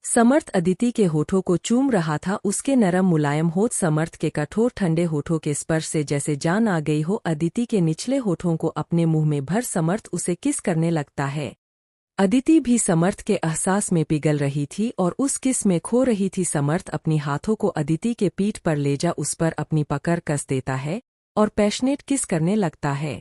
समर्थ अदिति के होठों को चूम रहा था। उसके नरम मुलायम होठ समर्थ के कठोर ठंडे होठों के स्पर्श से जैसे जान आ गई हो। अदिति के निचले होठों को अपने मुंह में भर समर्थ उसे किस करने लगता है। अदिति भी समर्थ के एहसास में पिघल रही थी और उस किस में खो रही थी। समर्थ अपनी हाथों को अदिति के पीठ पर ले जा उस पर अपनी पकड़ कस देता है और पैशनेट किस करने लगता है।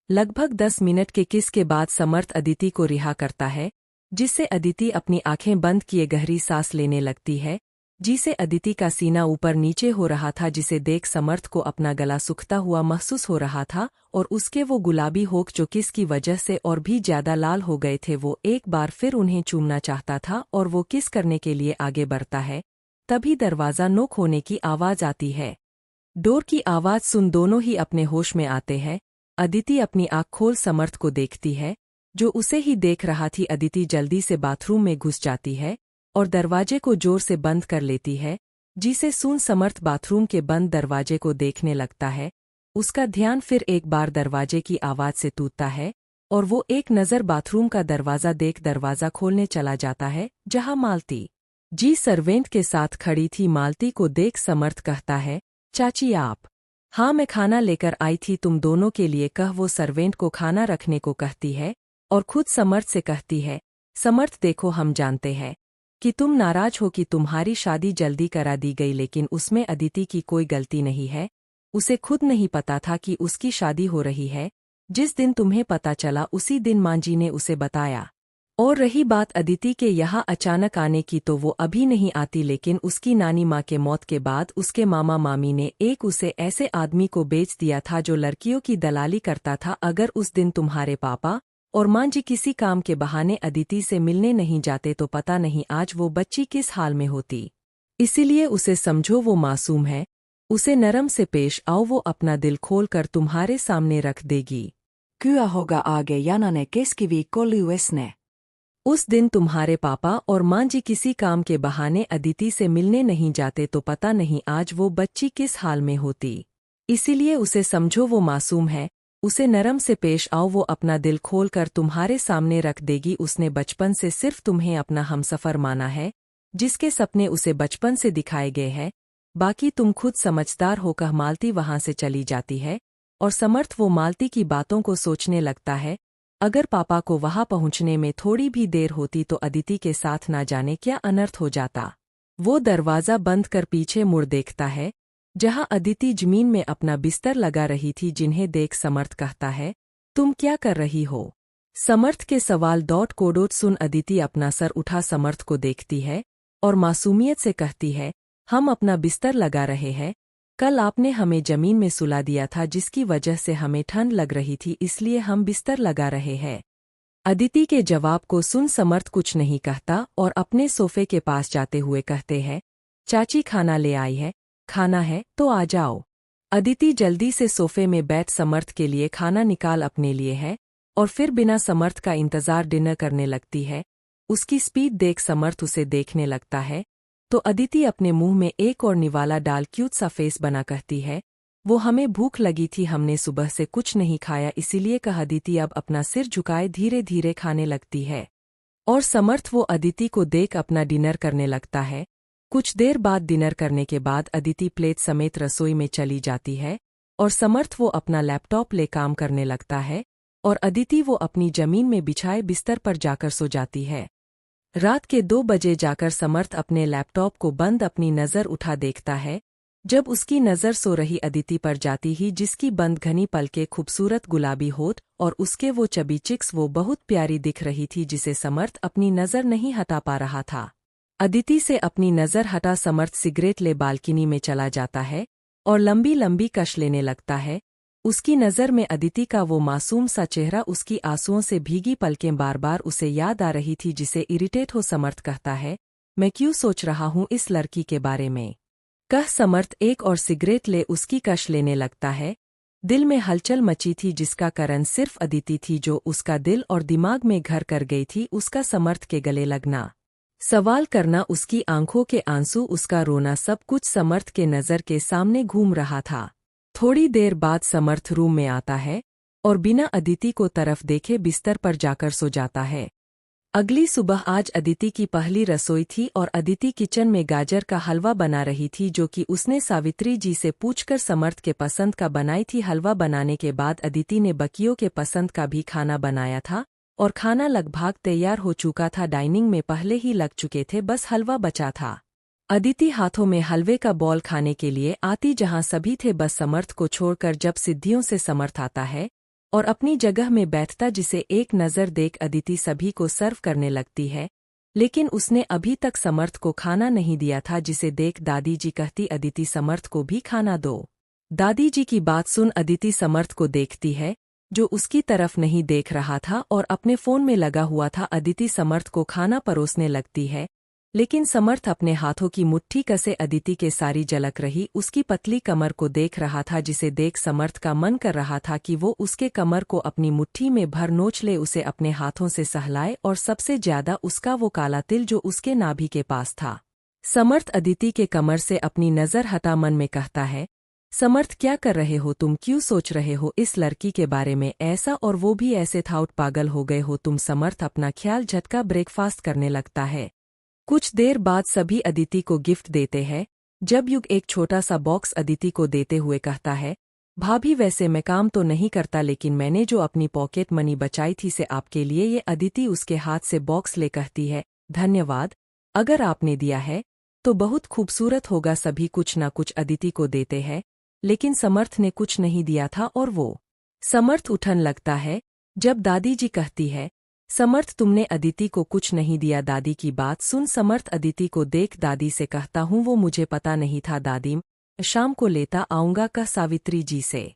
लगभग 10 मिनट के किस के बाद समर्थ अदिति को रिहा करता है, जिससे अदिति अपनी आंखें बंद किए गहरी सांस लेने लगती है। जिसे अदिति का सीना ऊपर नीचे हो रहा था, जिसे देख समर्थ को अपना गला सूखता हुआ महसूस हो रहा था और उसके वो गुलाबी होठ जो किस की वजह से और भी ज्यादा लाल हो गए थे। वो एक बार फिर उन्हें चूमना चाहता था और वो किस करने के लिए आगे बढ़ता है। तभी दरवाजा नॉक होने की आवाज आती है। डोर की आवाज सुन दोनों ही अपने होश में आते हैं। अदिति अपनी आँख खोल समर्थ को देखती है, जो उसे ही देख रहा थी। अदिति जल्दी से बाथरूम में घुस जाती है और दरवाजे को जोर से बंद कर लेती है, जिसे सुन समर्थ बाथरूम के बंद दरवाजे को देखने लगता है। उसका ध्यान फिर एक बार दरवाजे की आवाज से टूटता है और वो एक नज़र बाथरूम का दरवाजा देख दरवाजा खोलने चला जाता है, जहां मालती जी सर्वेंट के साथ खड़ी थी। मालती को देख समर्थ कहता है, चाची आप? हाँ, मैं खाना लेकर आई थी तुम दोनों के लिए, कह वो सर्वेंट को खाना रखने को कहती है और खुद समर्थ से कहती है, समर्थ देखो, हम जानते हैं कि तुम नाराज हो कि तुम्हारी शादी जल्दी करा दी गई, लेकिन उसमें अदिति की कोई गलती नहीं है। उसे खुद नहीं पता था कि उसकी शादी हो रही है। जिस दिन तुम्हें पता चला उसी दिन मां जी ने उसे बताया। और रही बात अदिति के यहाँ अचानक आने की, तो वो अभी नहीं आती, लेकिन उसकी नानी माँ के मौत के बाद उसके मामा मामी ने एक उसे ऐसे आदमी को बेच दिया था जो लड़कियों की दलाली करता था। अगर उस दिन तुम्हारे पापा और मां जी किसी काम के बहाने अदिति से मिलने नहीं जाते तो पता नहीं आज वो बच्ची किस हाल में होती। इसीलिए उसे समझो, वो मासूम है, उसे नरम से पेश आओ, वो अपना दिल खोल कर तुम्हारे सामने रख देगी। Kyä hoga age janane keskiviikko lyuesne. उस दिन तुम्हारे पापा और मां जी किसी काम के बहाने अदिति से मिलने नहीं जाते तो पता नहीं आज वो बच्ची किस हाल में होती। इसीलिए उसे समझो, वो मासूम है, उसे नरम से पेश आओ, वो अपना दिल खोल कर तुम्हारे सामने रख देगी। उसने बचपन से सिर्फ तुम्हें अपना हमसफर माना है, जिसके सपने उसे बचपन से दिखाए गए हैं। बाकी तुम खुद समझदार हो, कह मालती वहां से चली जाती है और समर्थ वो मालती की बातों को सोचने लगता है। अगर पापा को वहां पहुंचने में थोड़ी भी देर होती तो अदिति के साथ ना जाने क्या अनर्थ हो जाता। वो दरवाजा बंद कर पीछे मुड़ देखता है, जहां अदिति जमीन में अपना बिस्तर लगा रही थी। जिन्हें देख समर्थ कहता है, तुम क्या कर रही हो? समर्थ के सवाल डॉट कोडोट सुन अदिति अपना सर उठा समर्थ को देखती है और मासूमियत से कहती है, हम अपना बिस्तर लगा रहे हैं। कल आपने हमें जमीन में सुला दिया था, जिसकी वजह से हमें ठंड लग रही थी, इसलिए हम बिस्तर लगा रहे हैं। अदिति के जवाब को सुन समर्थ कुछ नहीं कहता और अपने सोफे के पास जाते हुए कहते हैं, चाची खाना ले आई है, खाना है तो आ जाओ। अदिति जल्दी से सोफे में बैठ समर्थ के लिए खाना निकाल अपने लिए है और फिर बिना समर्थ का इंतजार डिनर करने लगती है। उसकी स्पीड देख समर्थ उसे देखने लगता है, तो अदिति अपने मुंह में एक और निवाला डाल क्यूट सा फेस बना कहती है, वो हमें भूख लगी थी, हमने सुबह से कुछ नहीं खाया, इसीलिए कह अदिति अब अपना सिर झुकाए धीरे धीरे खाने लगती है और समर्थ वो अदिति को देख अपना डिनर करने लगता है। कुछ देर बाद डिनर करने के बाद अदिति प्लेट समेत रसोई में चली जाती है और समर्थ वो अपना लैपटॉप ले काम करने लगता है और अदिति वो अपनी जमीन में बिछाए बिस्तर पर जाकर सो जाती है। रात के 2 बजे जाकर समर्थ अपने लैपटॉप को बंद अपनी नज़र उठा देखता है, जब उसकी नज़र सो रही अदिति पर जाती ही, जिसकी बंद घनी पलके, खूबसूरत गुलाबी होठ और उसके वो चबी चिक्स वो बहुत प्यारी दिख रही थी, जिसे समर्थ अपनी नज़र नहीं हटा पा रहा था। अदिति से अपनी नज़र हटा समर्थ सिगरेट ले बालकनी में चला जाता है और लंबी लंबी कश लेने लगता है। उसकी नज़र में अदिति का वो मासूम सा चेहरा, उसकी आंसुओं से भीगी पलकें बार बार उसे याद आ रही थी, जिसे इरिटेट हो समर्थ कहता है, मैं क्यों सोच रहा हूँ इस लड़की के बारे में, कह समर्थ एक और सिगरेट ले उसकी कश लेने लगता है। दिल में हलचल मची थी, जिसका कारण सिर्फ अदिति थी, जो उसका दिल और दिमाग में घर कर गई थी। उसका समर्थ के गले लगना, सवाल करना, उसकी आंखों के आंसू, उसका रोना, सब कुछ समर्थ के नज़र के सामने घूम रहा था। थोड़ी देर बाद समर्थ रूम में आता है और बिना अदिति को तरफ देखे बिस्तर पर जाकर सो जाता है। अगली सुबह आज अदिति की पहली रसोई थी और अदिति किचन में गाजर का हलवा बना रही थी जो कि उसने सावित्री जी से पूछकर समर्थ के पसंद का बनाई थी। हलवा बनाने के बाद अदिति ने बकियों के पसंद का भी खाना बनाया था और खाना लगभग तैयार हो चुका था। डाइनिंग में पहले ही लग चुके थे, बस हलवा बचा था। अदिति हाथों में हलवे का बॉल खाने के लिए आती जहां सभी थे बस समर्थ को छोड़कर। जब सिद्धियों से समर्थ आता है और अपनी जगह में बैठता जिसे एक नज़र देख अदिति सभी को सर्व करने लगती है, लेकिन उसने अभी तक समर्थ को खाना नहीं दिया था, जिसे देख दादी जी कहती अदिति समर्थ को भी खाना दो। दादी जी की बात सुन अदिति समर्थ को देखती है जो उसकी तरफ नहीं देख रहा था और अपने फोन में लगा हुआ था। अदिति समर्थ को खाना परोसने लगती है, लेकिन समर्थ अपने हाथों की मुट्ठी कसे अदिति के सारी झलक रही उसकी पतली कमर को देख रहा था, जिसे देख समर्थ का मन कर रहा था कि वो उसके कमर को अपनी मुट्ठी में भर नोच ले, उसे अपने हाथों से सहलाए और सबसे ज्यादा उसका वो काला तिल जो उसके नाभि के पास था। समर्थ अदिति के कमर से अपनी नज़र हटा मन में कहता है, समर्थ क्या कर रहे हो तुम, क्यों सोच रहे हो इस लड़की के बारे में ऐसा, और वो भी ऐसे थाउट पागल हो गए हो तुम। समर्थ अपना ख्याल झटका ब्रेकफास्ट करने लगता है। कुछ देर बाद सभी अदिति को गिफ्ट देते हैं। जब युग एक छोटा सा बॉक्स अदिति को देते हुए कहता है, भाभी वैसे मैं काम तो नहीं करता लेकिन मैंने जो अपनी पॉकेट मनी बचाई थी से आपके लिए ये। अदिति उसके हाथ से बॉक्स ले कहती है, धन्यवाद, अगर आपने दिया है तो बहुत खूबसूरत होगा। सभी कुछ ना कुछ अदिति को देते हैं, लेकिन समर्थ ने कुछ नहीं दिया था और वो समर्थ उठन लगता है। जब दादी जी कहती है, समर्थ तुमने अदिति को कुछ नहीं दिया। दादी की बात सुन समर्थ अदिति को देख दादी से कहता हूँ, वो मुझे पता नहीं था दादी, शाम को लेता आऊंगा कह सावित्री जी से।